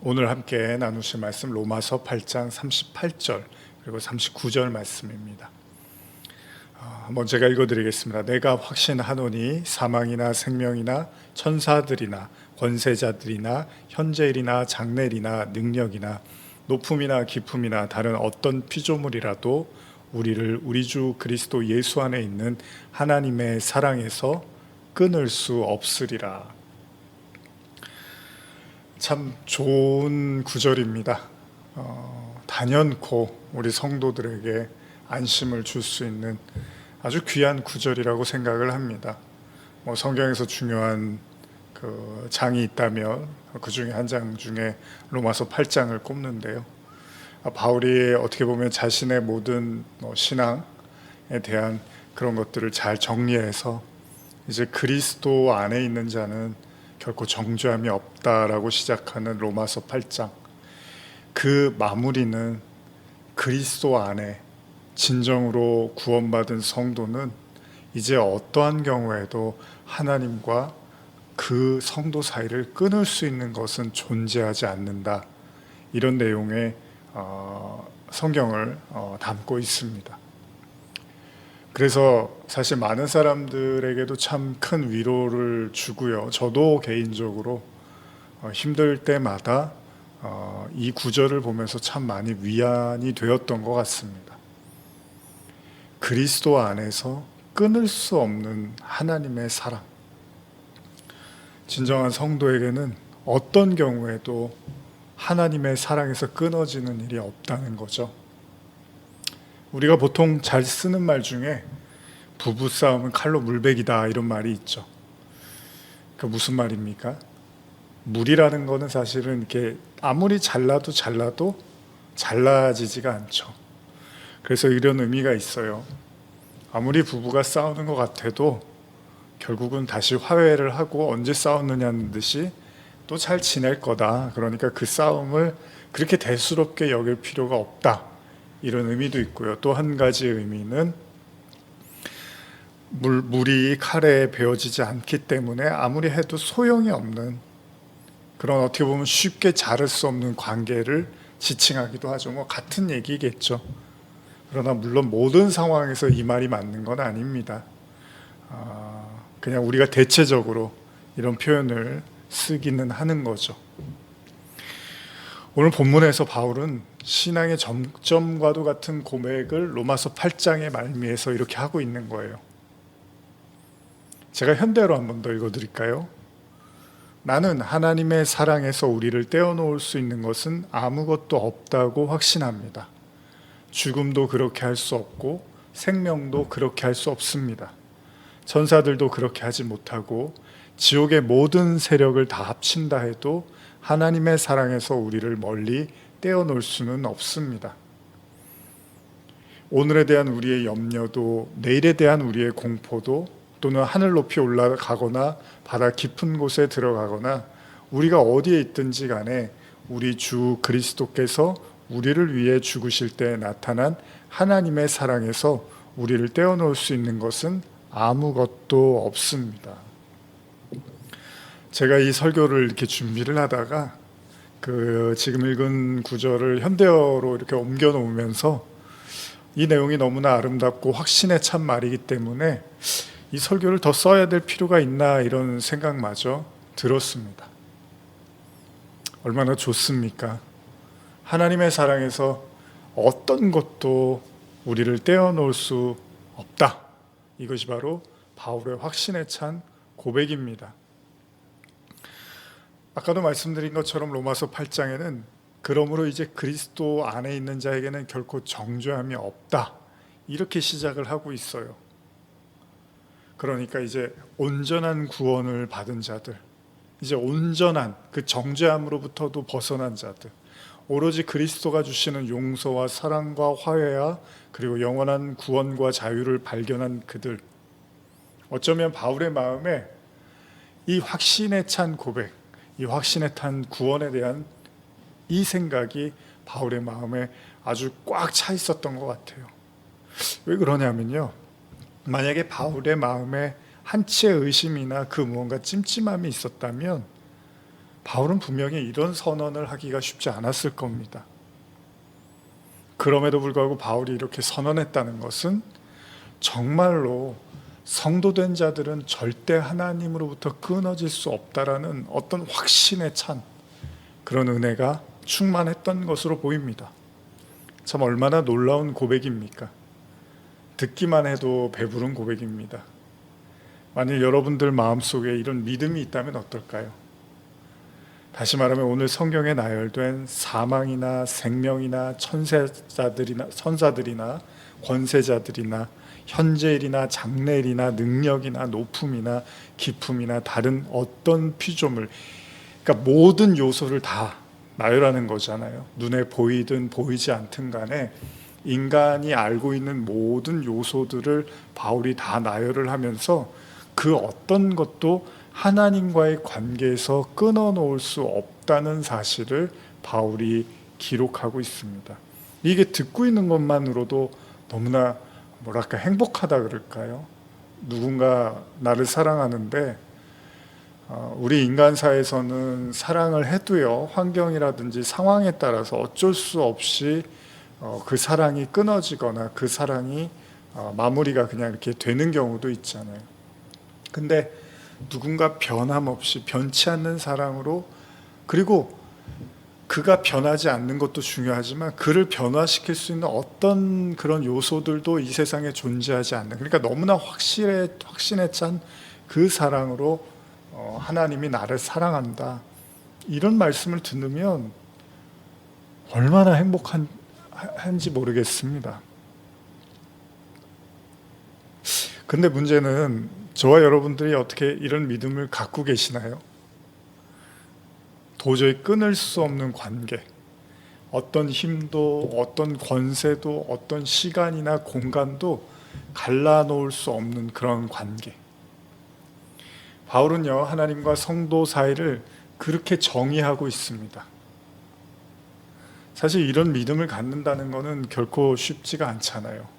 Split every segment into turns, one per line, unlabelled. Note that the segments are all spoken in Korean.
오늘 함께 나누실 말씀 로마서 8장 38절 그리고 39절 말씀입니다. 한번 제가 읽어드리겠습니다. 내가 확신하노니 사망이나 생명이나 천사들이나 권세자들이나 현재일이나 장래일이나 능력이나 높음이나 깊음이나 다른 어떤 피조물이라도 우리를 우리 주 그리스도 예수 안에 있는 하나님의 사랑에서 끊을 수 없으리라. 참 좋은 구절입니다. 단연코 우리 성도들에게 안심을 줄 수 있는 아주 귀한 구절이라고 생각을 합니다. 성경에서 중요한 그 장이 있다면 그 중에 한 장 중에 로마서 8장을 꼽는데요. 바울이 어떻게 보면 자신의 모든 신앙에 대한 그런 것들을 잘 정리해서 이제 그리스도 안에 있는 자는 결코 정죄함이 없다라고 시작하는 로마서 8장, 그 마무리는 그리스도 안에 진정으로 구원받은 성도는 이제 어떠한 경우에도 하나님과 그 성도 사이를 끊을 수 있는 것은 존재하지 않는다, 이런 내용의 성경을 담고 있습니다. 그래서 사실 많은 사람들에게도 참 큰 위로를 주고요. 저도 개인적으로 힘들 때마다 이 구절을 보면서 참 많이 위안이 되었던 것 같습니다. 그리스도 안에서 끊을 수 없는 하나님의 사랑. 진정한 성도에게는 어떤 경우에도 하나님의 사랑에서 끊어지는 일이 없다는 거죠. 우리가 보통 잘 쓰는 말 중에 부부싸움은 칼로 물베기다, 이런 말이 있죠. 그 무슨 말입니까? 물이라는 거는 사실은 이렇게 아무리 잘라도 잘라지지가 않죠. 그래서 이런 의미가 있어요. 아무리 부부가 싸우는 것 같아도 결국은 다시 화해를 하고 언제 싸웠느냐는 듯이 또 잘 지낼 거다. 그러니까 그 싸움을 그렇게 대수롭게 여길 필요가 없다, 이런 의미도 있고요. 또 한 가지 의미는 물이 칼에 베어지지 않기 때문에 아무리 해도 소용이 없는 그런, 어떻게 보면 쉽게 자를 수 없는 관계를 지칭하기도 하죠. 같은 얘기겠죠. 그러나 물론 모든 상황에서 이 말이 맞는 건 아닙니다. 그냥 우리가 대체적으로 이런 표현을 쓰기는 하는 거죠. 오늘 본문에서 바울은 신앙의 정점과도 같은 고백을 로마서 8장의 말미에서 이렇게 하고 있는 거예요. 제가 현대로 한 번 더 읽어드릴까요? 나는 하나님의 사랑에서 우리를 떼어놓을 수 있는 것은 아무것도 없다고 확신합니다. 죽음도 그렇게 할 수 없고 생명도 그렇게 할 수 없습니다. 천사들도 그렇게 하지 못하고 지옥의 모든 세력을 다 합친다 해도 하나님의 사랑에서 우리를 멀리 떼어놓을 수는 없습니다. 오늘에 대한 우리의 염려도, 내일에 대한 우리의 공포도, 또는 하늘 높이 올라가거나 바다 깊은 곳에 들어가거나 우리가 어디에 있든지 간에 우리 주 그리스도께서 우리를 위해 죽으실 때 나타난 하나님의 사랑에서 우리를 떼어놓을 수 있는 것은 아무것도 없습니다. 제가 이 설교를 이렇게 준비를 하다가 지금 읽은 구절을 현대어로 이렇게 옮겨 놓으면서 이 내용이 너무나 아름답고 확신에 찬 말이기 때문에 이 설교를 더 써야 될 필요가 있나, 이런 생각마저 들었습니다. 얼마나 좋습니까? 하나님의 사랑에서 어떤 것도 우리를 떼어놓을 수 없다. 이것이 바로 바울의 확신에 찬 고백입니다. 아까도 말씀드린 것처럼 로마서 8장에는 그러므로 이제 그리스도 안에 있는 자에게는 결코 정죄함이 없다, 이렇게 시작을 하고 있어요. 그러니까 이제 온전한 구원을 받은 자들, 이제 온전한 그 정죄함으로부터도 벗어난 자들, 오로지 그리스도가 주시는 용서와 사랑과 화해와 그리고 영원한 구원과 자유를 발견한 그들, 어쩌면 바울의 마음에 이 확신에 찬 고백, 이 확신에 찬 구원에 대한 이 생각이 바울의 마음에 아주 꽉 차 있었던 것 같아요. 왜 그러냐면요, 만약에 바울의 마음에 한치의 의심이나 그 무언가 찜찜함이 있었다면 바울은 분명히 이런 선언을 하기가 쉽지 않았을 겁니다. 그럼에도 불구하고 바울이 이렇게 선언했다는 것은 정말로 성도된 자들은 절대 하나님으로부터 끊어질 수 없다라는 어떤 확신에 찬 그런 은혜가 충만했던 것으로 보입니다. 참 얼마나 놀라운 고백입니까? 듣기만 해도 배부른 고백입니다. 만일 여러분들 마음속에 이런 믿음이 있다면 어떨까요? 다시 말하면 오늘 성경에 나열된 사망이나 생명이나 천사들이나 권세자들이나 현재일이나 장래일이나 능력이나 높음이나 기품이나 다른 어떤 피조물, 그러니까 모든 요소를 다 나열하는 거잖아요. 눈에 보이든 보이지 않든 간에 인간이 알고 있는 모든 요소들을 바울이 다 나열을 하면서 그 어떤 것도 하나님과의 관계에서 끊어놓을 수 없다는 사실을 바울이 기록하고 있습니다. 이게 듣고 있는 것만으로도 너무나 뭐랄까 행복하다 그럴까요? 누군가 나를 사랑하는데 우리 인간사에서는 사랑을 해도요, 환경이라든지 상황에 따라서 어쩔 수 없이 그 사랑이 끊어지거나 그 사랑이 마무리가 그냥 이렇게 되는 경우도 있잖아요. 근데 누군가 변함없이 변치 않는 사랑으로, 그리고 그가 변하지 않는 것도 중요하지만 그를 변화시킬 수 있는 어떤 그런 요소들도 이 세상에 존재하지 않는, 그러니까 너무나 확신에 찬 그 사랑으로 하나님이 나를 사랑한다, 이런 말씀을 듣으면 얼마나 행복한지 모르겠습니다. 근데 문제는 저와 여러분들이 어떻게 이런 믿음을 갖고 계시나요? 도저히 끊을 수 없는 관계, 어떤 힘도 어떤 권세도 어떤 시간이나 공간도 갈라놓을 수 없는 그런 관계. 바울은요, 하나님과 성도 사이를 그렇게 정의하고 있습니다. 사실 이런 믿음을 갖는다는 것은 결코 쉽지가 않잖아요.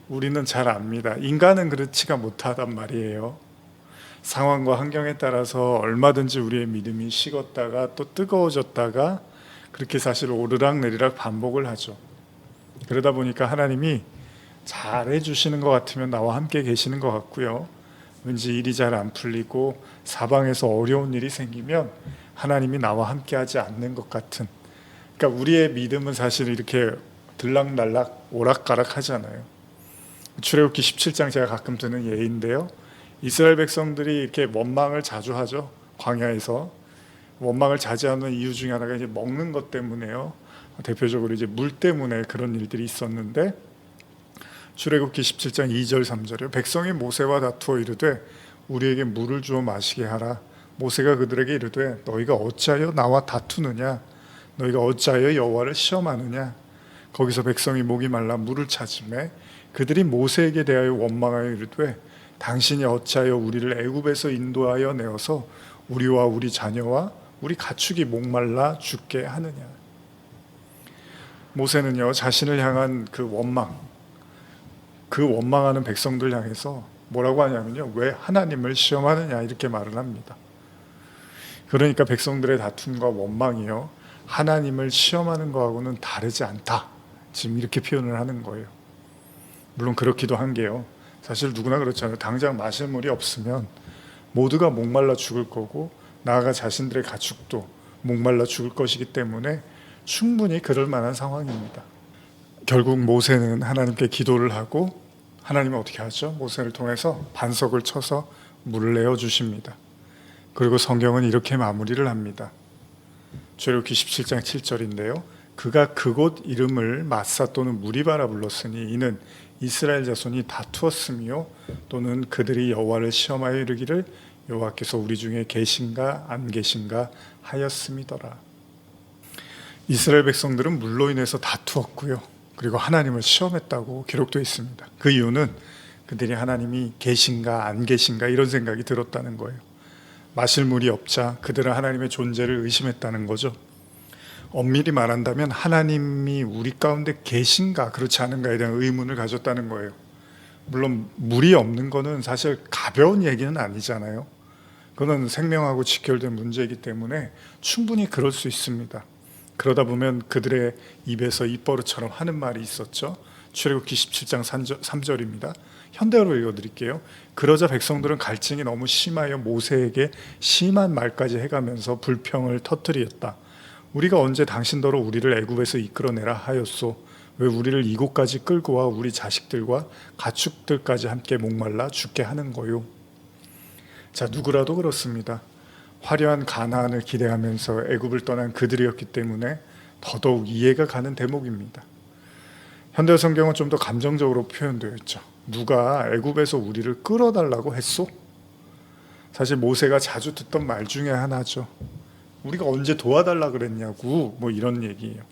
우리는 잘 압니다. 인간은 그렇지가 못하단 말이에요. 상황과 환경에 따라서 얼마든지 우리의 믿음이 식었다가 또 뜨거워졌다가 그렇게 사실 오르락내리락 반복을 하죠. 그러다 보니까 하나님이 잘해 주시는 것 같으면 나와 함께 계시는 것 같고요, 왠지 일이 잘 안 풀리고 사방에서 어려운 일이 생기면 하나님이 나와 함께 하지 않는 것 같은, 그러니까 우리의 믿음은 사실 이렇게 들락날락 오락가락 하잖아요. 출애굽기 17장 제가 가끔 드는 예인데요, 이스라엘 백성들이 이렇게 원망을 자주 하죠. 광야에서 원망을 자제하는 이유 중에 하나가 이제 먹는 것 때문에요. 대표적으로 이제 물 때문에 그런 일들이 있었는데, 출애굽기 17장 2절 3절에 백성이 모세와 다투어 이르되 우리에게 물을 주어 마시게 하라. 모세가 그들에게 이르되 너희가 어찌하여 나와 다투느냐, 너희가 어찌하여 여호와를 시험하느냐. 거기서 백성이 목이 말라 물을 찾으매 그들이 모세에게 대하여 원망하여 이르되 당신이 어찌하여 우리를 애굽에서 인도하여 내어서 우리와 우리 자녀와 우리 가축이 목말라 죽게 하느냐. 모세는요, 자신을 향한 그 원망하는 백성들 향해서 뭐라고 하냐면요, 왜 하나님을 시험하느냐, 이렇게 말을 합니다. 그러니까 백성들의 다툼과 원망이요, 하나님을 시험하는 거하고는 다르지 않다, 지금 이렇게 표현을 하는 거예요. 물론 그렇기도 한 게요, 사실 누구나 그렇잖아요. 당장 마실 물이 없으면 모두가 목말라 죽을 거고 나아가 자신들의 가축도 목말라 죽을 것이기 때문에 충분히 그럴 만한 상황입니다. 결국 모세는 하나님께 기도를 하고 하나님은 어떻게 하죠? 모세를 통해서 반석을 쳐서 물을 내어주십니다. 그리고 성경은 이렇게 마무리를 합니다. 출애굽기 17장 7절인데요, 그가 그곳 이름을 마사 또는 무리바라 불렀으니 이는 이스라엘 자손이 다투었으며 또는 그들이 여호와를 시험하여 이르기를 여호와께서 우리 중에 계신가 안 계신가 하였음이더라. 이스라엘 백성들은 물로 인해서 다투었고요, 그리고 하나님을 시험했다고 기록되어 있습니다. 그 이유는 그들이 하나님이 계신가 안 계신가 이런 생각이 들었다는 거예요. 마실 물이 없자 그들은 하나님의 존재를 의심했다는 거죠. 엄밀히 말한다면 하나님이 우리 가운데 계신가 그렇지 않은가에 대한 의문을 가졌다는 거예요. 물론 물이 없는 거는 사실 가벼운 얘기는 아니잖아요. 그건 생명하고 직결된 문제이기 때문에 충분히 그럴 수 있습니다. 그러다 보면 그들의 입에서 입버릇처럼 하는 말이 있었죠. 출애굽기 17장 3절입니다. 현대어로 읽어드릴게요. 그러자 백성들은 갈증이 너무 심하여 모세에게 심한 말까지 해가면서 불평을 터뜨렸다. 우리가 언제 당신더러 우리를 애굽에서 이끌어내라 하였소. 왜 우리를 이곳까지 끌고 와 우리 자식들과 가축들까지 함께 목말라 죽게 하는 거요. 자, 누구라도 그렇습니다. 화려한 가나안을 기대하면서 애굽을 떠난 그들이었기 때문에 더더욱 이해가 가는 대목입니다. 현대 성경은 좀 더 감정적으로 표현되어 있죠. 누가 애굽에서 우리를 끌어달라고 했소? 사실 모세가 자주 듣던 말 중에 하나죠. 우리가 언제 도와달라 그랬냐고, 뭐 이런 얘기예요.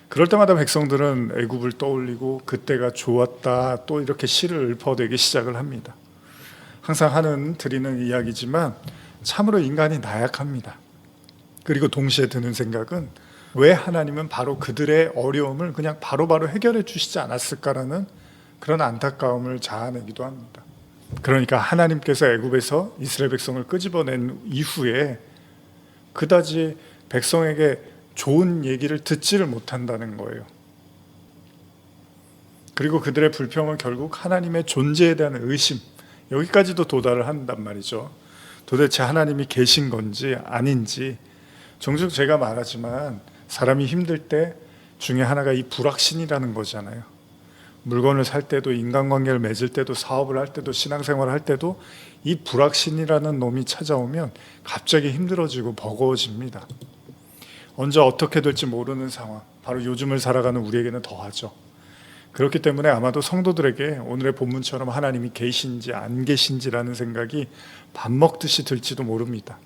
그럴 때마다 백성들은 애굽을 떠올리고 그때가 좋았다, 또 이렇게 시를 읊어대기 시작을 합니다. 항상 드리는 이야기지만 참으로 인간이 나약합니다. 그리고 동시에 드는 생각은 왜 하나님은 바로 그들의 어려움을 그냥 바로바로 해결해 주시지 않았을까라는 그런 안타까움을 자아내기도 합니다. 그러니까 하나님께서 애굽에서 이스라엘 백성을 끄집어낸 이후에 그다지 백성에게 좋은 얘기를 듣지를 못한다는 거예요. 그리고 그들의 불평은 결국 하나님의 존재에 대한 의심, 여기까지도 도달을 한단 말이죠. 도대체 하나님이 계신 건지 아닌지. 종종 제가 말하지만 사람이 힘들 때 중에 하나가 이 불확신이라는 거잖아요. 물건을 살 때도, 인간관계를 맺을 때도, 사업을 할 때도, 신앙생활을 할 때도 이 불확신이라는 놈이 찾아오면 갑자기 힘들어지고 버거워집니다. 언제 어떻게 될지 모르는 상황, 바로 요즘을 살아가는 우리에게는 더하죠. 그렇기 때문에 아마도 성도들에게 오늘의 본문처럼 하나님이 계신지 안 계신지라는 생각이 밥 먹듯이 들지도 모릅니다.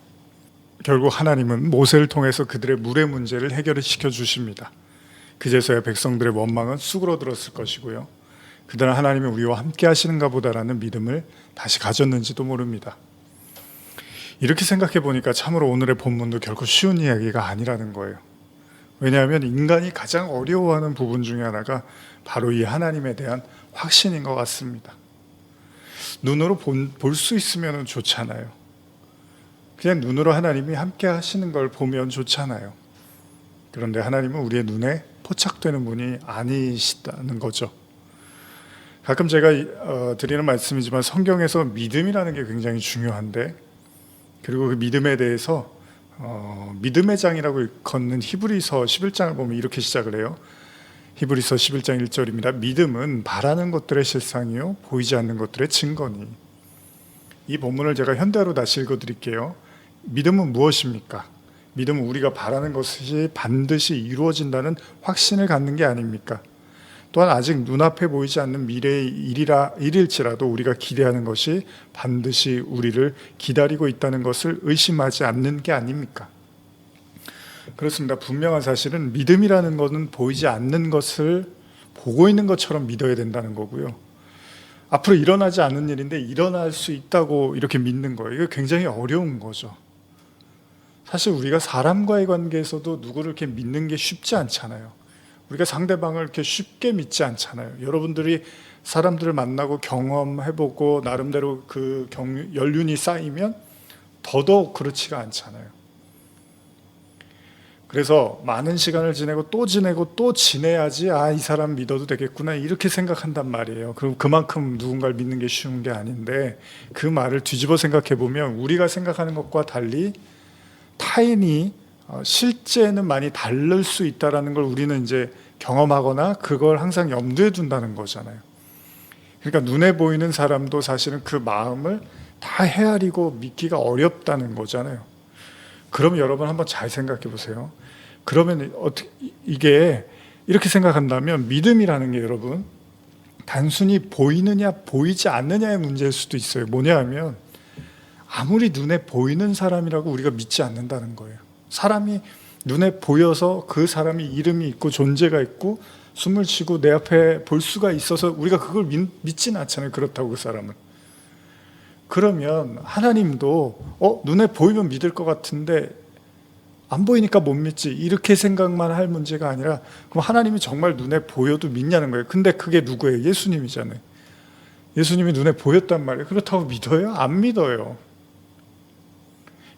결국 하나님은 모세를 통해서 그들의 물의 문제를 해결시켜 주십니다. 그제서야 백성들의 원망은 수그러들었을 것이고요. 그들은 하나님이 우리와 함께 하시는가 보다라는 믿음을 다시 가졌는지도 모릅니다. 이렇게 생각해 보니까 참으로 오늘의 본문도 결코 쉬운 이야기가 아니라는 거예요. 왜냐하면 인간이 가장 어려워하는 부분 중에 하나가 바로 이 하나님에 대한 확신인 것 같습니다. 눈으로 볼 수 있으면 좋잖아요. 그냥 눈으로 하나님이 함께 하시는 걸 보면 좋잖아요. 그런데 하나님은 우리의 눈에 포착되는 분이 아니시다는 거죠. 가끔 제가 드리는 말씀이지만 성경에서 믿음이라는 게 굉장히 중요한데, 그리고 그 믿음에 대해서 믿음의 장이라고 일컫는 히브리서 11장을 보면 이렇게 시작을 해요. 히브리서 11장 1절입니다. 믿음은 바라는 것들의 실상이요 보이지 않는 것들의 증거니. 이 본문을 제가 현대어로 다시 읽어드릴게요. 믿음은 무엇입니까? 믿음은 우리가 바라는 것이 반드시 이루어진다는 확신을 갖는 게 아닙니까? 또한 아직 눈앞에 보이지 않는 미래의 일일지라도 우리가 기대하는 것이 반드시 우리를 기다리고 있다는 것을 의심하지 않는 게 아닙니까? 그렇습니다. 분명한 사실은 믿음이라는 것은 보이지 않는 것을 보고 있는 것처럼 믿어야 된다는 거고요. 앞으로 일어나지 않는 일인데 일어날 수 있다고 이렇게 믿는 거예요. 이거 굉장히 어려운 거죠. 사실 우리가 사람과의 관계에서도 누구를 이렇게 믿는 게 쉽지 않잖아요. 우리가 상대방을 이렇게 쉽게 믿지 않잖아요. 여러분들이 사람들을 만나고 경험해보고 나름대로 그 연륜이 쌓이면 더더욱 그렇지가 않잖아요. 그래서 많은 시간을 지내고 또 지내야지 이 사람 믿어도 되겠구나 이렇게 생각한단 말이에요. 그럼 그만큼 누군가를 믿는 게 쉬운 게 아닌데, 그 말을 뒤집어 생각해 보면 우리가 생각하는 것과 달리 타인이 실제는 많이 다를 수 있다는 걸 우리는 이제 경험하거나 그걸 항상 염두에 둔다는 거잖아요. 그러니까 눈에 보이는 사람도 사실은 그 마음을 다 헤아리고 믿기가 어렵다는 거잖아요. 그럼 여러분 한번 잘 생각해 보세요. 그러면 어떻게 이게 이렇게 생각한다면 믿음이라는 게 여러분 단순히 보이느냐 보이지 않느냐의 문제일 수도 있어요. 뭐냐 하면 아무리 눈에 보이는 사람이라고 우리가 믿지 않는다는 거예요. 사람이 눈에 보여서 그 사람이 이름이 있고 존재가 있고 숨을 쉬고 내 앞에 볼 수가 있어서 우리가 그걸 믿지는 않잖아요. 그렇다고 그 사람은. 그러면 하나님도 눈에 보이면 믿을 것 같은데 안 보이니까 못 믿지 이렇게 생각만 할 문제가 아니라, 그럼 하나님이 정말 눈에 보여도 믿냐는 거예요. 근데 그게 누구예요? 예수님이잖아요. 예수님이 눈에 보였단 말이에요. 그렇다고 믿어요? 안 믿어요.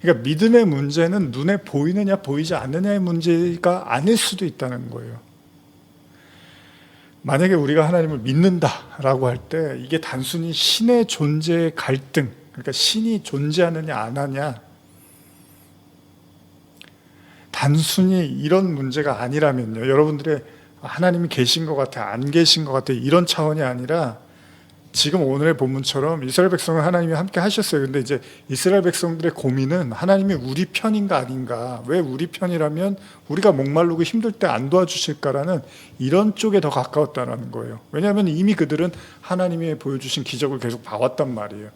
그러니까 믿음의 문제는 눈에 보이느냐 보이지 않느냐의 문제가 아닐 수도 있다는 거예요. 만약에 우리가 하나님을 믿는다라고 할 때 이게 단순히 신의 존재의 갈등, 그러니까 신이 존재하느냐 안 하냐, 단순히 이런 문제가 아니라면요, 여러분들의 하나님이 계신 것 같아 안 계신 것 같아 이런 차원이 아니라, 지금 오늘의 본문처럼 이스라엘 백성은 하나님이 함께 하셨어요. 근데 이제 이스라엘 백성들의 고민은 하나님이 우리 편인가 아닌가, 왜 우리 편이라면 우리가 목마르고 힘들 때 안 도와주실까라는 이런 쪽에 더 가까웠다는 거예요. 왜냐하면 이미 그들은 하나님이 보여주신 기적을 계속 봐왔단 말이에요.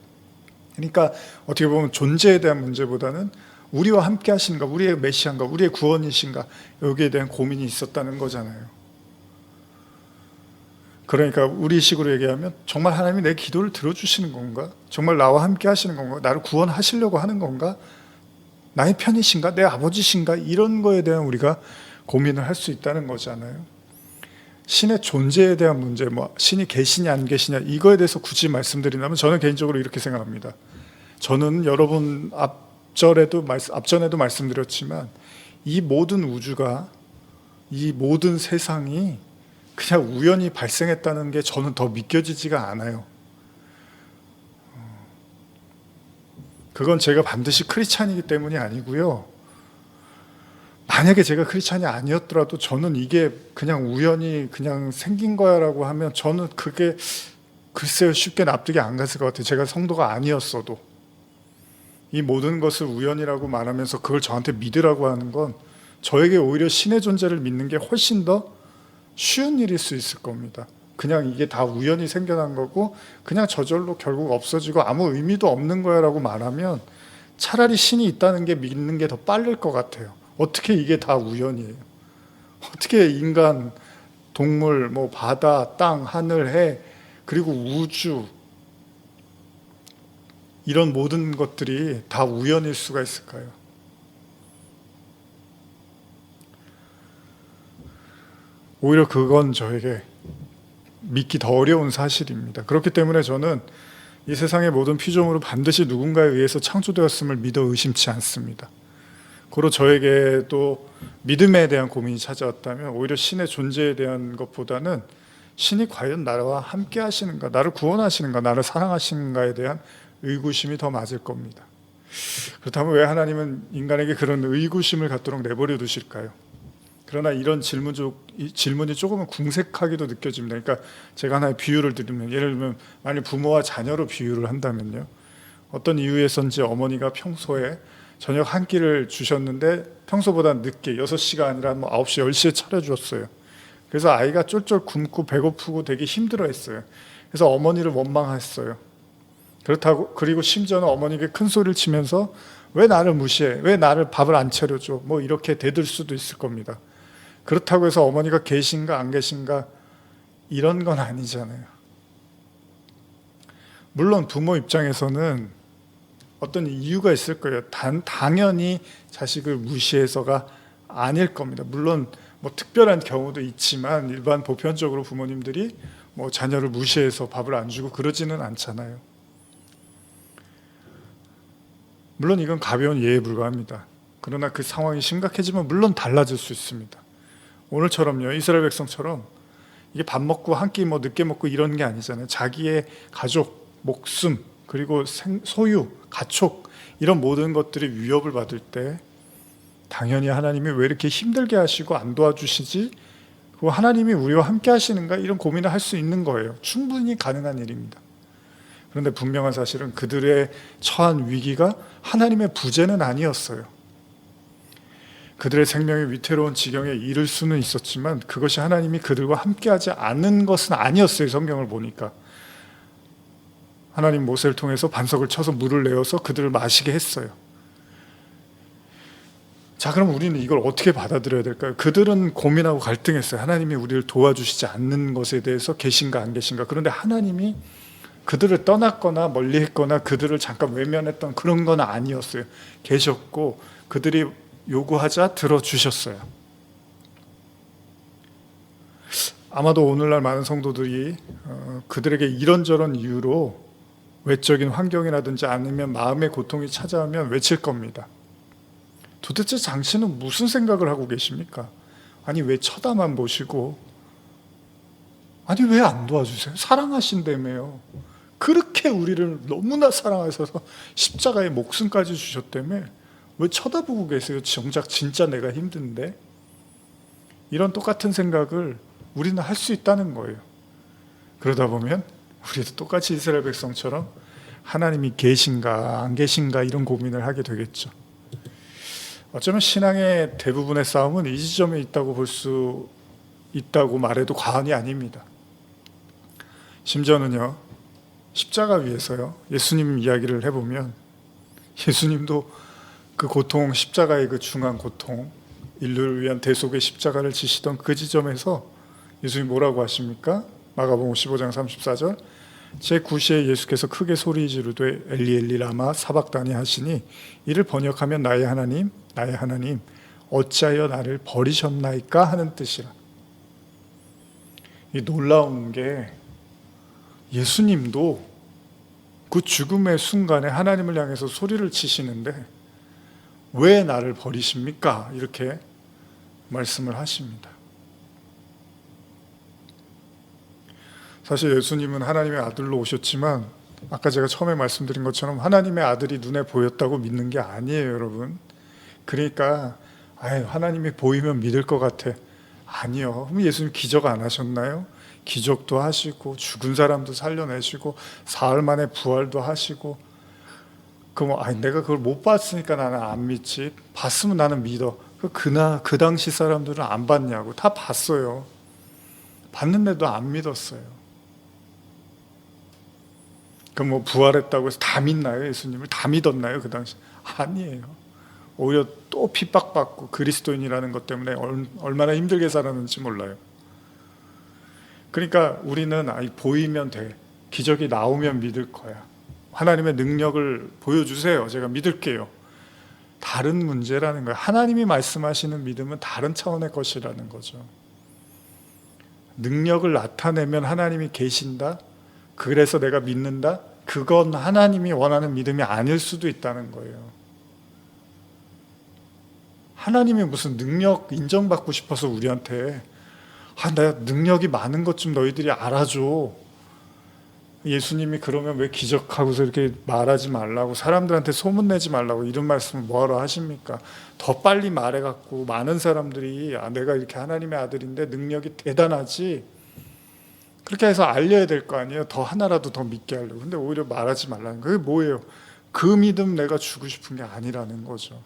그러니까 어떻게 보면 존재에 대한 문제보다는 우리와 함께 하신가, 우리의 메시아인가, 우리의 구원이신가, 여기에 대한 고민이 있었다는 거잖아요. 그러니까 우리식으로 얘기하면 정말 하나님이 내 기도를 들어주시는 건가? 정말 나와 함께 하시는 건가? 나를 구원하시려고 하는 건가? 나의 편이신가? 내 아버지신가? 이런 거에 대한 우리가 고민을 할 수 있다는 거잖아요. 신의 존재에 대한 문제, 신이 계시냐 안 계시냐, 이거에 대해서 굳이 말씀드린다면 저는 개인적으로 이렇게 생각합니다. 저는 여러분 앞전에도 말씀드렸지만 이 모든 우주가, 이 모든 세상이 그냥 우연히 발생했다는 게 저는 더 믿겨지지가 않아요. 그건 제가 반드시 크리스찬이기 때문이 아니고요. 만약에 제가 크리스찬이 아니었더라도 저는 이게 그냥 우연히 그냥 생긴 거야라고 하면 저는 그게 글쎄요, 쉽게 납득이 안 갔을 것 같아요. 제가 성도가 아니었어도. 이 모든 것을 우연이라고 말하면서 그걸 저한테 믿으라고 하는 건 저에게 오히려 신의 존재를 믿는 게 훨씬 더 쉬운 일일 수 있을 겁니다. 그냥 이게 다 우연히 생겨난 거고 그냥 저절로 결국 없어지고 아무 의미도 없는 거야 라고 말하면 차라리 신이 있다는 게 믿는 게 더 빠를 것 같아요. 어떻게 이게 다 우연이에요? 어떻게 인간, 동물, 바다, 땅, 하늘, 해, 그리고 우주, 이런 모든 것들이 다 우연일 수가 있을까요? 오히려 그건 저에게 믿기 더 어려운 사실입니다. 그렇기 때문에 저는 이 세상의 모든 피조물은 반드시 누군가에 의해서 창조되었음을 믿어 의심치 않습니다. 고로 저에게 또 믿음에 대한 고민이 찾아왔다면 오히려 신의 존재에 대한 것보다는 신이 과연 나와 함께 하시는가, 나를 구원하시는가, 나를 사랑하시는가에 대한 의구심이 더 맞을 겁니다. 그렇다면 왜 하나님은 인간에게 그런 의구심을 갖도록 내버려 두실까요? 그러나 이런 질문이 조금은 궁색하기도 느껴집니다. 그러니까 제가 하나의 비유를 드리면, 예를 들면 만약 부모와 자녀로 비유를 한다면요, 어떤 이유에선지 어머니가 평소에 저녁 한 끼를 주셨는데 평소보다 늦게 6시가 아니라 9시, 10시에 차려주었어요. 그래서 아이가 쫄쫄 굶고 배고프고 되게 힘들어했어요. 그래서 어머니를 원망했어요. 그리고 심지어는 어머니에게 큰 소리를 치면서 왜 나를 무시해? 왜 나를 밥을 안 차려줘? 이렇게 대들 수도 있을 겁니다. 그렇다고 해서 어머니가 계신가 안 계신가 이런 건 아니잖아요. 물론 부모 입장에서는 어떤 이유가 있을 거예요. 당연히 자식을 무시해서가 아닐 겁니다. 물론 특별한 경우도 있지만 일반 보편적으로 부모님들이 자녀를 무시해서 밥을 안 주고 그러지는 않잖아요. 물론 이건 가벼운 예에 불과합니다. 그러나 그 상황이 심각해지면 물론 달라질 수 있습니다. 오늘처럼요, 이스라엘 백성처럼 이게 밥 먹고 한 끼 늦게 먹고 이런 게 아니잖아요. 자기의 가족, 목숨, 그리고 소유, 가축, 이런 모든 것들이 위협을 받을 때 당연히 하나님이 왜 이렇게 힘들게 하시고 안 도와주시지? 그리고 하나님이 우리와 함께 하시는가? 이런 고민을 할 수 있는 거예요. 충분히 가능한 일입니다. 그런데 분명한 사실은 그들의 처한 위기가 하나님의 부재는 아니었어요. 그들의 생명이 위태로운 지경에 이를 수는 있었지만 그것이 하나님이 그들과 함께하지 않은 것은 아니었어요. 성경을 보니까 하나님 모세를 통해서 반석을 쳐서 물을 내어서 그들을 마시게 했어요. 자, 그럼 우리는 이걸 어떻게 받아들여야 될까요? 그들은 고민하고 갈등했어요. 하나님이 우리를 도와주시지 않는 것에 대해서 계신가 안 계신가. 그런데 하나님이 그들을 떠났거나 멀리했거나 그들을 잠깐 외면했던 그런 건 아니었어요. 계셨고 그들이 요구하자 들어주셨어요. 아마도 오늘날 많은 성도들이 그들에게 이런저런 이유로 외적인 환경이라든지 아니면 마음의 고통이 찾아오면 외칠 겁니다. 도대체 당신은 무슨 생각을 하고 계십니까? 아니 왜 쳐다만 보시고, 아니 왜 안 도와주세요? 사랑하신다며요. 그렇게 우리를 너무나 사랑하셔서 십자가에 목숨까지 주셨다며 왜 쳐다보고 계세요? 정작 진짜 내가 힘든데. 이런 똑같은 생각을 우리는 할 수 있다는 거예요. 그러다 보면 우리도 똑같이 이스라엘 백성처럼 하나님이 계신가 안 계신가 이런 고민을 하게 되겠죠. 어쩌면 신앙의 대부분의 싸움은 이 지점에 있다고 볼 수 있다고 말해도 과언이 아닙니다. 심지어는요, 십자가 위에서요, 예수님 이야기를 해보면 예수님도 그 고통, 십자가의 그 중한 고통, 인류를 위한 대속의 십자가를 지시던 그 지점에서 예수님 뭐라고 하십니까? 마가복음 15장 34절, 제9시에 예수께서 크게 소리 지르되 엘리 엘리 라마 사박다니 하시니, 이를 번역하면 나의 하나님 나의 하나님 어찌하여 나를 버리셨나이까 하는 뜻이라. 이 놀라운 게 예수님도 그 죽음의 순간에 하나님을 향해서 소리를 치시는데 왜 나를 버리십니까? 이렇게 말씀을 하십니다. 사실 예수님은 하나님의 아들로 오셨지만 아까 제가 처음에 말씀드린 것처럼 하나님의 아들이 눈에 보였다고 믿는 게 아니에요, 여러분. 그러니까 하나님이 보이면 믿을 것 같아. 아니요. 그럼 예수님 기적 안 하셨나요? 기적도 하시고 죽은 사람도 살려내시고 사흘 만에 부활도 하시고. 그럼 내가 그걸 못 봤으니까 나는 안 믿지. 봤으면 나는 믿어. 그 당시 사람들은 안 봤냐고. 다 봤어요. 봤는데도 안 믿었어요. 그럼 뭐 부활했다고 해서 다 믿나요? 예수님을 다 믿었나요? 그 당시? 아니에요. 오히려 또 핍박받고 그리스도인이라는 것 때문에 얼마나 힘들게 살았는지 몰라요. 그러니까 우리는 보이면 돼. 기적이 나오면 믿을 거야. 하나님의 능력을 보여주세요. 제가 믿을게요. 다른 문제라는 거예요. 하나님이 말씀하시는 믿음은 다른 차원의 것이라는 거죠. 능력을 나타내면 하나님이 계신다? 그래서 내가 믿는다? 그건 하나님이 원하는 믿음이 아닐 수도 있다는 거예요. 하나님이 무슨 능력 인정받고 싶어서 우리한테 내가 능력이 많은 것 좀 너희들이 알아줘. 예수님이 그러면 왜 기적하고서 이렇게 말하지 말라고, 사람들한테 소문내지 말라고 이런 말씀을 뭐하러 하십니까? 더 빨리 말해갖고 많은 사람들이 내가 이렇게 하나님의 아들인데 능력이 대단하지, 그렇게 해서 알려야 될 거 아니에요. 더 하나라도 더 믿게 하려고. 근데 오히려 말하지 말라는 거예요. 그게 뭐예요? 그 믿음 내가 주고 싶은 게 아니라는 거죠.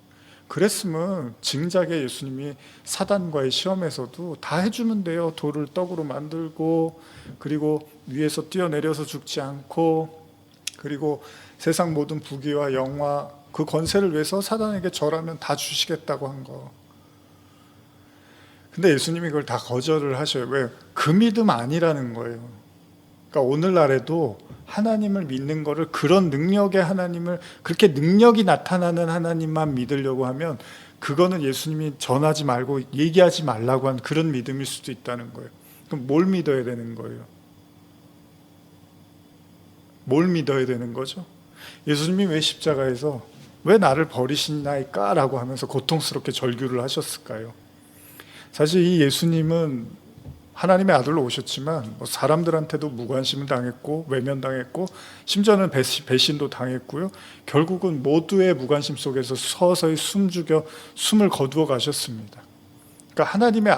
그랬으면 증작의 예수님이 사단과의 시험에서도 다 해주면 돼요. 돌을 떡으로 만들고, 그리고 위에서 뛰어내려서 죽지 않고, 그리고 세상 모든 부귀와 영화 그 권세를 위해서 사단에게 절하면 다 주시겠다고 한 거. 근데 예수님이 그걸 다 거절을 하셔요. 왜? 그 믿음 아니라는 거예요. 그러니까 오늘날에도 하나님을 믿는 거를, 그런 능력의 하나님을, 그렇게 능력이 나타나는 하나님만 믿으려고 하면 그거는 예수님이 전하지 말고 얘기하지 말라고 한 그런 믿음일 수도 있다는 거예요. 그럼 뭘 믿어야 되는 거예요? 뭘 믿어야 되는 거죠? 예수님이 왜 십자가에서 왜 나를 버리시나이까? 라고 하면서 고통스럽게 절규를 하셨을까요? 사실 이 예수님은 하나님의 아들로 오셨지만 사람들한테도 무관심을 당했고 외면당했고 심지어는 배신도 당했고요. 결국은 모두의 무관심 속에서 서서히 숨을 거두어 가셨습니다. 그러니까 하나님의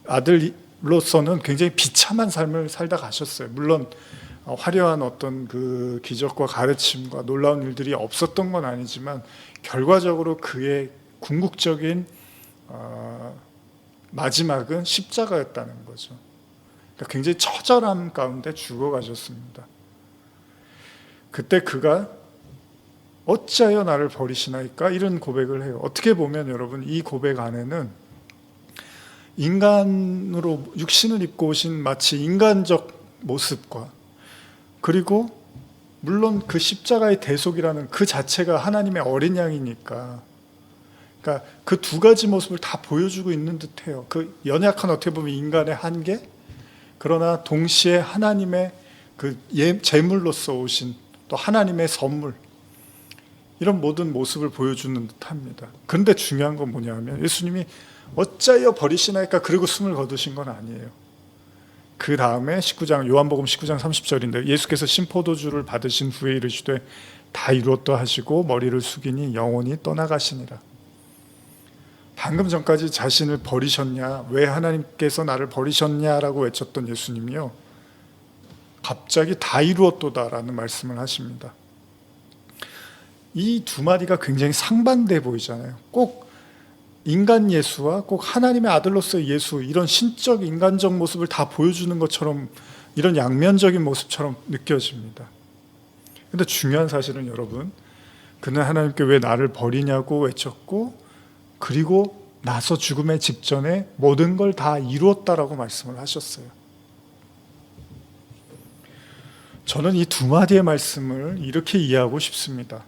아들로서는 굉장히 비참한 삶을 살다 가셨어요. 물론 화려한 어떤 그 기적과 가르침과 놀라운 일들이 없었던 건 아니지만 결과적으로 그의 궁극적인 마지막은 십자가였다는 거죠. 그러니까 굉장히 처절함 가운데 죽어가셨습니다. 그때 그가 어찌하여 나를 버리시나이까? 이런 고백을 해요. 어떻게 보면 여러분, 이 고백 안에는 인간으로 육신을 입고 오신 마치 인간적 모습과, 그리고 물론 그 십자가의 대속이라는 그 자체가 하나님의 어린 양이니까, 그러니까 그 두 가지 모습을 다 보여주고 있는 듯해요. 그 연약한, 어떻게 보면 인간의 한계, 그러나 동시에 하나님의 그 제물로서 오신 또 하나님의 선물, 이런 모든 모습을 보여주는 듯합니다. 그런데 중요한 건 뭐냐면 예수님이 어찌하여 버리시나이까 그리고 숨을 거두신 건 아니에요. 그 다음에 19장 요한복음 19장 30절인데 예수께서 신포도주를 받으신 후에 이르시되 다 이루었다 하시고 머리를 숙이니 영원히 떠나가시니라. 방금 전까지 자신을 버리셨냐, 왜 하나님께서 나를 버리셨냐라고 외쳤던 예수님이요, 갑자기 다 이루었도다라는 말씀을 하십니다. 이 두 마디가 굉장히 상반돼 보이잖아요. 꼭 인간 예수와 꼭 하나님의 아들로서의 예수, 이런 신적 인간적 모습을 다 보여주는 것처럼, 이런 양면적인 모습처럼 느껴집니다. 근데 중요한 사실은 여러분, 그는 하나님께 왜 나를 버리냐고 외쳤고, 그리고 나서 죽음의 직전에 모든 걸 다 이루었다라고 말씀을 하셨어요. 저는 이 두 마디의 말씀을 이렇게 이해하고 싶습니다.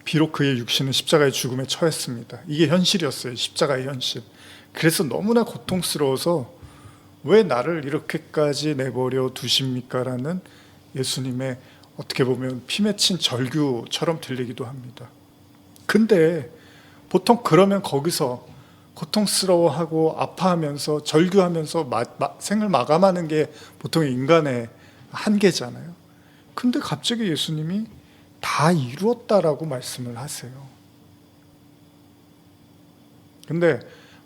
비록 그의 육신은 십자가의 죽음에 처했습니다. 이게 현실이었어요. 십자가의 현실. 그래서 너무나 고통스러워서 왜 나를 이렇게까지 내버려 두십니까? 라는 예수님의 어떻게 보면 피 맺힌 절규처럼 들리기도 합니다. 근데 보통 그러면 거기서 고통스러워하고 아파하면서 절규하면서 생을 마감하는 게 보통 인간의 한계잖아요. 근데 갑자기 예수님이 다 이루었다라고 말씀을 하세요. 근데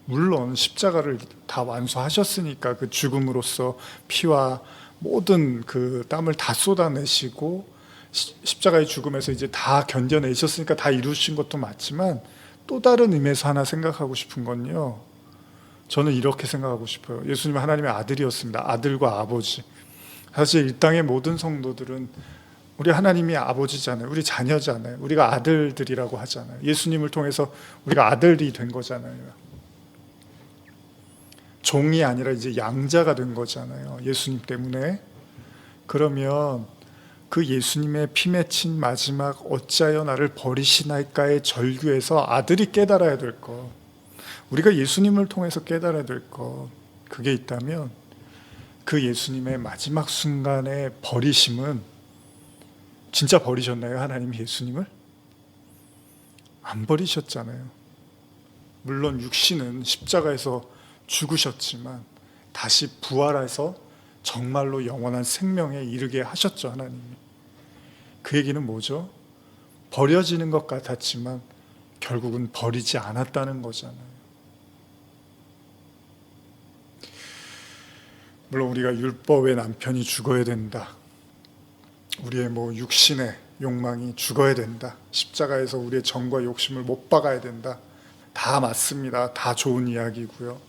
물론 십자가를 다 완수하셨으니까 그 죽음으로써 피와 모든 그 땀을 다 쏟아내시고 십자가의 죽음에서 이제 다 견뎌내셨으니까 다 이루신 것도 맞지만, 또 다른 의미에서 하나 생각하고 싶은 건요, 저는 이렇게 생각하고 싶어요. 예수님은 하나님의 아들이었습니다. 아들과 아버지. 사실 이 땅의 모든 성도들은 우리 하나님이 아버지잖아요. 우리 자녀잖아요. 우리가 아들들이라고 하잖아요. 예수님을 통해서 우리가 아들이 된 거잖아요. 종이 아니라 이제 양자가 된 거잖아요. 예수님 때문에. 그러면 그 예수님의 피 맺힌 마지막 어찌하여 나를 버리시나이까의 절규에서 아들이 깨달아야 될 것, 우리가 예수님을 통해서 깨달아야 될 것, 그게 있다면 그 예수님의 마지막 순간의 버리심은, 진짜 버리셨나요? 하나님이 예수님을? 안 버리셨잖아요. 물론 육신은 십자가에서 죽으셨지만 다시 부활해서 정말로 영원한 생명에 이르게 하셨죠, 하나님이. 그 얘기는 뭐죠? 버려지는 것 같았지만 결국은 버리지 않았다는 거잖아요. 물론 우리가 율법의 남편이 죽어야 된다, 우리의 육신의 욕망이 죽어야 된다, 십자가에서 우리의 정과 욕심을 못 박아야 된다, 다 맞습니다. 다 좋은 이야기고요.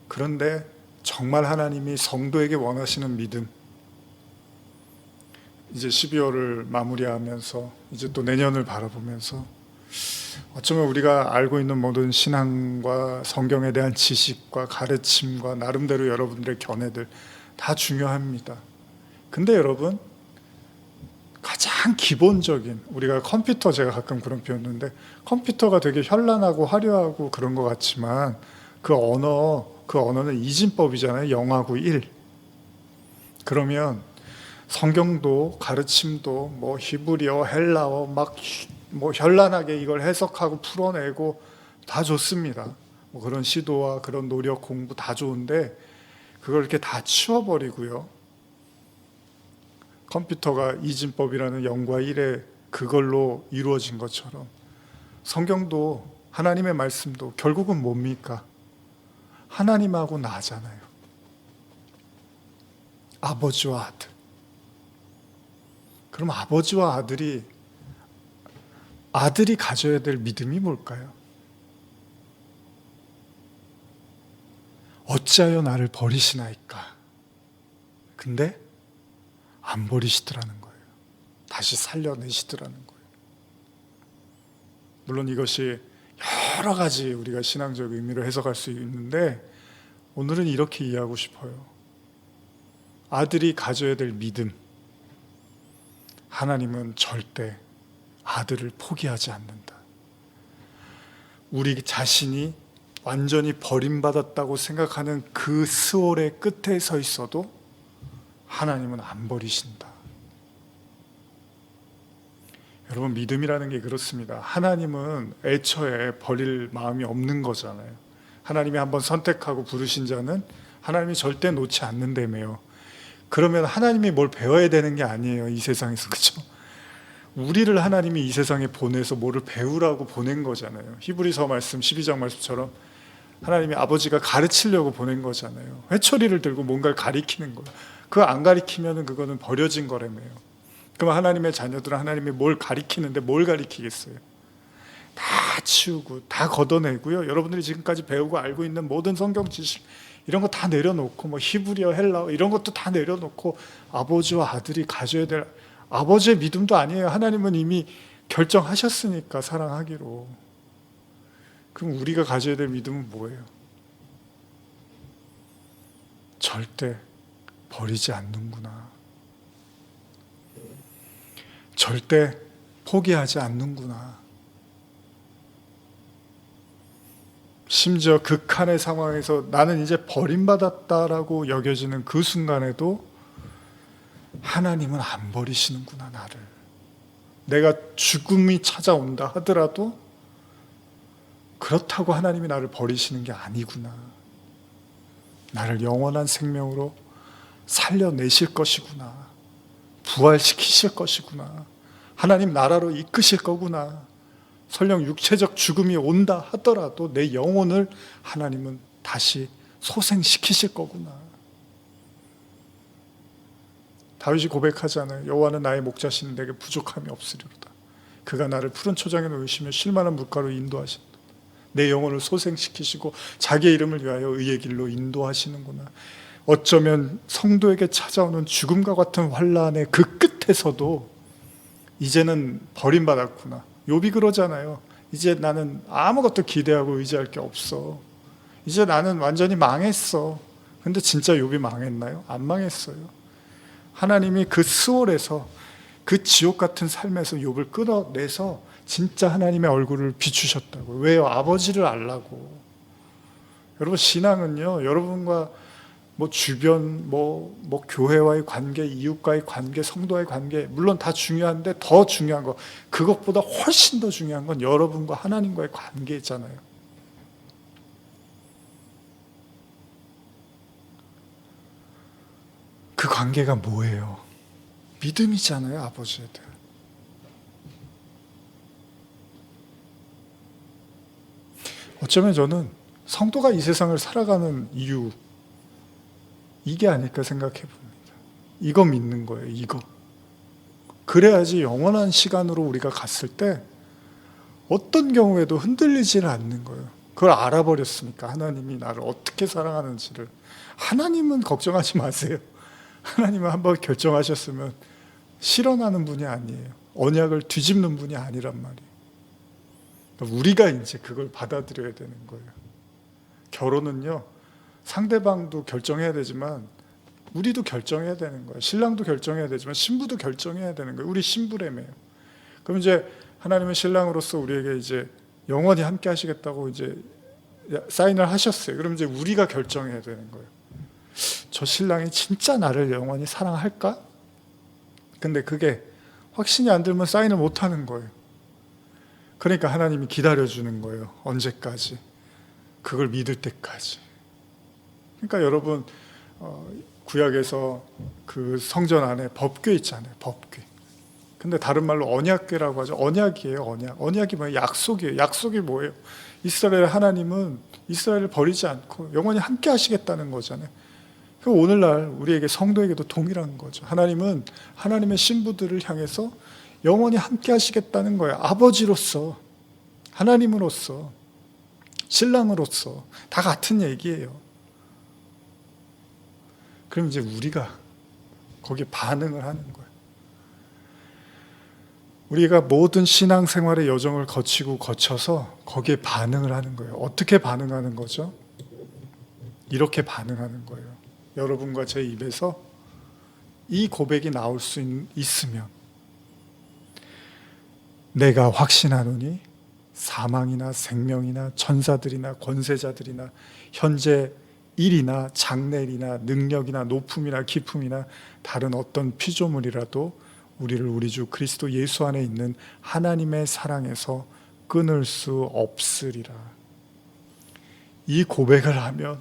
그런데 정말 하나님이 성도에게 원하시는 믿음, 이제 12월을 마무리하면서 이제 또 내년을 바라보면서 어쩌면 우리가 알고 있는 모든 신앙과 성경에 대한 지식과 가르침과 나름대로 여러분들의 견해들 다 중요합니다. 근데 여러분, 가장 기본적인, 우리가 컴퓨터, 제가 가끔 그런 표현 쓰는데, 컴퓨터가 되게 현란하고 화려하고 그런 것 같지만 그 언어는 이진법이잖아요. 0하고 1. 그러면 성경도 가르침도 히브리어, 헬라어 막 현란하게 이걸 해석하고 풀어내고 다 좋습니다. 그런 시도와 그런 노력, 공부 다 좋은데 그걸 이렇게 다 치워버리고요, 컴퓨터가 이진법이라는 0과 1의 그걸로 이루어진 것처럼 성경도, 하나님의 말씀도 결국은 뭡니까? 하나님하고 나잖아요. 아버지와 아들. 그럼 아버지와 아들이 가져야 될 믿음이 뭘까요? 어찌하여 나를 버리시나이까? 근데 안 버리시더라는 거예요. 다시 살려내시더라는 거예요. 물론 이것이 여러 가지 우리가 신앙적 의미로 해석할 수 있는데, 오늘은 이렇게 이해하고 싶어요. 아들이 가져야 될 믿음, 하나님은 절대 아들을 포기하지 않는다. 우리 자신이 완전히 버림받았다고 생각하는 그 스월의 끝에 서 있어도 하나님은 안 버리신다. 여러분, 믿음이라는 게 그렇습니다. 하나님은 애초에 버릴 마음이 없는 거잖아요. 하나님이 한번 선택하고 부르신 자는 하나님이 절대 놓지 않는다며요. 그러면 하나님이 뭘 배워야 되는 게 아니에요, 이 세상에서. 그렇죠? 우리를 하나님이 이 세상에 보내서 뭐를 배우라고 보낸 거잖아요. 히브리서 말씀 12장 말씀처럼 하나님이 아버지가 가르치려고 보낸 거잖아요. 회초리를 들고 뭔가를 가리키는 거예요. 그거 안 가리키면 그거는 버려진 거라며요. 그럼 하나님의 자녀들은 하나님이 뭘 가리키는데 뭘 가리키겠어요? 다 치우고 다 걷어내고요. 여러분들이 지금까지 배우고 알고 있는 모든 성경 지식 이런 거 다 내려놓고 뭐 히브리어, 헬라어 이런 것도 다 내려놓고 아버지와 아들이 가져야 될 아버지의 믿음도 아니에요. 하나님은 이미 결정하셨으니까 사랑하기로. 그럼 우리가 가져야 될 믿음은 뭐예요? 절대 버리지 않는구나. 절대 포기하지 않는구나. 심지어 극한의 상황에서 나는 이제 버림받았다라고 여겨지는 그 순간에도 하나님은 안 버리시는구나, 나를. 내가 죽음이 찾아온다 하더라도 그렇다고 하나님이 나를 버리시는 게 아니구나. 나를 영원한 생명으로 살려내실 것이구나. 부활시키실 것이구나. 하나님 나라로 이끄실 거구나. 설령 육체적 죽음이 온다 하더라도 내 영혼을 하나님은 다시 소생시키실 거구나. 다윗이 고백하잖아요. 여호와는 나의 목자시니 내게 부족함이 없으리로다. 그가 나를 푸른 초장에 놓으시며 쉴만한 물가로 인도하신다. 내 영혼을 소생시키시고 자기의 이름을 위하여 의의 길로 인도하시는구나. 어쩌면 성도에게 찾아오는 죽음과 같은 환난의 그 끝에서도 이제는 버림받았구나. 욥이 그러잖아요. 이제 나는 아무것도 기대하고 의지할 게 없어. 이제 나는 완전히 망했어. 근데 진짜 욥이 망했나요? 안 망했어요. 하나님이 그 스월에서 그 지옥 같은 삶에서 욥을 끌어내서 진짜 하나님의 얼굴을 비추셨다고. 왜요? 아버지를 알라고. 여러분, 신앙은요, 여러분과 뭐 주변, 뭐 교회와의 관계, 이웃과의 관계, 성도와의 관계, 물론 다 중요한데 더 중요한 거, 그것보다 훨씬 더 중요한 건 여러분과 하나님과의 관계잖아요. 그 관계가 뭐예요? 믿음이잖아요, 아버지에 대한. 어쩌면 저는 성도가 이 세상을 살아가는 이유, 이게 아닐까 생각해 봅니다. 이거 믿는 거예요, 이거. 그래야지 영원한 시간으로 우리가 갔을 때 어떤 경우에도 흔들리지는 않는 거예요. 그걸 알아버렸으니까, 하나님이 나를 어떻게 사랑하는지를. 하나님은 걱정하지 마세요. 하나님은 한번 결정하셨으면 실현하는 분이 아니에요. 언약을 뒤집는 분이 아니란 말이에요. 우리가 이제 그걸 받아들여야 되는 거예요. 결혼은요, 상대방도 결정해야 되지만 우리도 결정해야 되는 거예요. 신랑도 결정해야 되지만 신부도 결정해야 되는 거예요. 우리 신부라며요. 그럼 이제 하나님은 신랑으로서 우리에게 이제 영원히 함께 하시겠다고 이제 사인을 하셨어요. 그럼 이제 우리가 결정해야 되는 거예요. 저 신랑이 진짜 나를 영원히 사랑할까? 근데 그게 확신이 안 들면 사인을 못 하는 거예요. 그러니까 하나님이 기다려주는 거예요. 언제까지? 그걸 믿을 때까지. 그러니까 여러분, 구약에서 그 성전 안에 법궤 있잖아요. 법궤. 근데 다른 말로 언약궤라고 하죠. 언약이에요. 언약. 언약이 뭐예요? 약속이에요. 약속이 뭐예요? 이스라엘 하나님은 이스라엘을 버리지 않고 영원히 함께 하시겠다는 거잖아요. 그 오늘날 우리에게 성도에게도 동일한 거죠. 하나님은 하나님의 신부들을 향해서 영원히 함께 하시겠다는 거예요. 아버지로서, 하나님으로서, 신랑으로서 다 같은 얘기예요. 그럼 이제 우리가 거기에 반응을 하는 거예요. 우리가 모든 신앙생활의 여정을 거쳐서 거기에 반응을 하는 거예요. 어떻게 반응하는 거죠? 이렇게 반응하는 거예요. 여러분과 제 입에서 이 고백이 나올 수 있으면, 내가 확신하노니 사망이나 생명이나 천사들이나 권세자들이나 현재 일이나 장래일이나 능력이나 높음이나 깊음이나 다른 어떤 피조물이라도 우리를 우리 주 그리스도 예수 안에 있는 하나님의 사랑에서 끊을 수 없으리라. 이 고백을 하면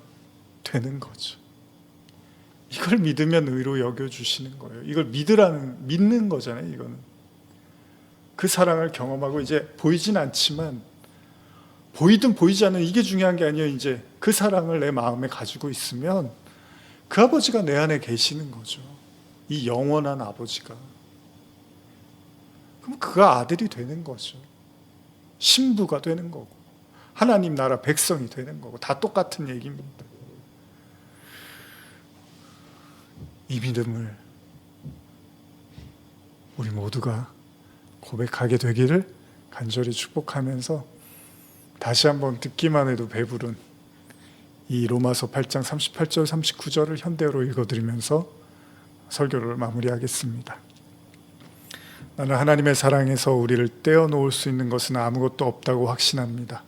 되는 거죠. 이걸 믿으면 의로 여겨주시는 거예요. 이걸 믿는 거잖아요. 이거는 그 사랑을 경험하고, 이제 보이진 않지만, 보이든 보이지 않는 이게 중요한 게 아니에요. 이제 그 사랑을 내 마음에 가지고 있으면 그 아버지가 내 안에 계시는 거죠. 이 영원한 아버지가. 그럼 그가 아들이 되는 거죠. 신부가 되는 거고, 하나님 나라 백성이 되는 거고, 다 똑같은 얘기입니다. 이 믿음을 우리 모두가 고백하게 되기를 간절히 축복하면서, 다시 한번 듣기만 해도 배부른 이 로마서 8장 38절 39절을 현대어로 읽어드리면서 설교를 마무리하겠습니다. 나는 하나님의 사랑에서 우리를 떼어놓을 수 있는 것은 아무것도 없다고 확신합니다.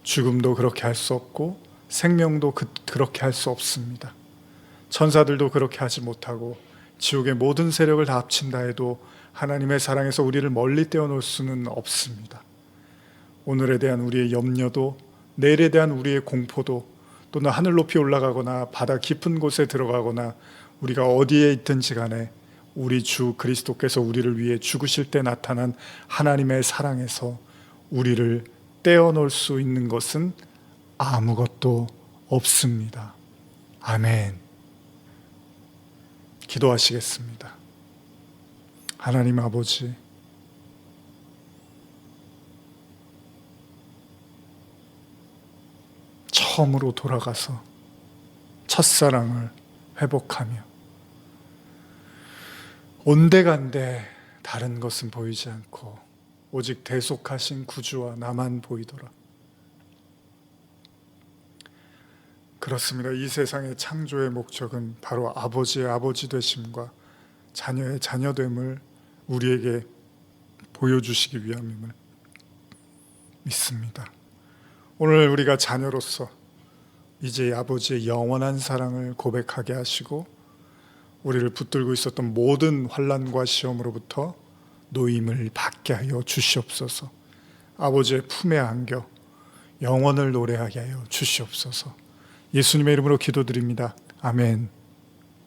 죽음도 그렇게 할 수 없고 생명도 그렇게 할 수 없습니다. 천사들도 그렇게 하지 못하고 지옥의 모든 세력을 다 합친다 해도 하나님의 사랑에서 우리를 멀리 떼어놓을 수는 없습니다. 오늘에 대한 우리의 염려도, 내일에 대한 우리의 공포도, 또는 하늘 높이 올라가거나 바다 깊은 곳에 들어가거나 우리가 어디에 있든지 간에 우리 주 그리스도께서 우리를 위해 죽으실 때 나타난 하나님의 사랑에서 우리를 떼어놓을 수 있는 것은 아무것도 없습니다. 아멘. 기도하시겠습니다. 하나님 아버지, 처음으로 돌아가서 첫사랑을 회복하며 온데간데 다른 것은 보이지 않고 오직 대속하신 구주와 나만 보이더라. 그렇습니다. 이 세상의 창조의 목적은 바로 아버지의 아버지 되심과 자녀의 자녀됨을 우리에게 보여주시기 위함임을 믿습니다. 오늘 우리가 자녀로서 이제 아버지의 영원한 사랑을 고백하게 하시고 우리를 붙들고 있었던 모든 환난과 시험으로부터 노임을 받게 하여 주시옵소서. 아버지의 품에 안겨 영원을 노래하게 하여 주시옵소서. 예수님의 이름으로 기도드립니다. 아멘.